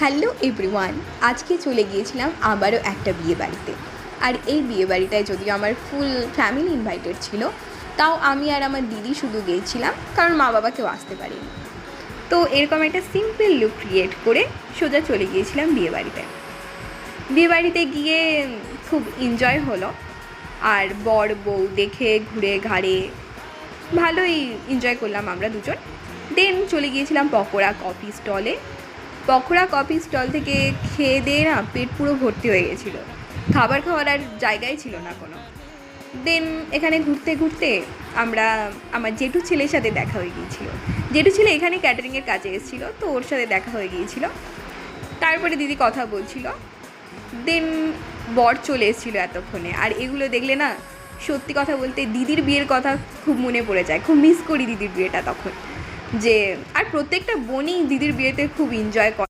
Hello everyone, আজকে চলে গিয়েছিলাম আবারও একটা বিয়ে বাড়িতে। আর এই বিয়ে বাড়িটায় যদিও আমার ফুল ফ্যামিলি ইনভাইটেড ছিল, তাও আমি আর আমার দিদি শুধু গিয়েছিলাম, কারণ মা বাবা কেউ আসতে পারেনি। তো এরকম একটা সিম্পল লুক ক্রিয়েট করে সোজা চলে গিয়েছিলাম বিয়ে বাড়িতে। বিয়ে বাড়িতে গিয়ে খুব এনজয় হলো, আর বর বউ দেখে ঘুরে ঘাড়ে ভালোই এনজয় করলাম আমরা দুজন। দেন চলে গিয়েছিলাম পকোড়া কফি স্টলে। পকোড়া কফি স্টল থেকে খেয়ে দিয়ে না পেট পুরো ভর্তি হয়ে গেছিলো, খাবার খাওয়ার আর জায়গাই ছিল না কোনো। দেন এখানে ঘুরতে ঘুরতে আমরা আমার জেঠু ছেলের সাথে দেখা হয়ে গিয়েছিলো। জেঠু ছেলে এখানে ক্যাটারিংয়ের কাজে এসেছিলো, তো ওর সাথে দেখা হয়ে গিয়েছিলো। তারপরে দিদি কথা বলছিল, দেন বর চলে এসেছিলো এতক্ষণে। আর এগুলো দেখলে না, সত্যি কথা বলতে দিদির বিয়ের কথা খুব মনে পড়ে যায়, খুব মিস করি দিদির বিয়েটা তখন। যে আর প্রত্যেকটা বোনই দিদির বিয়েতে খুব এনজয় করে।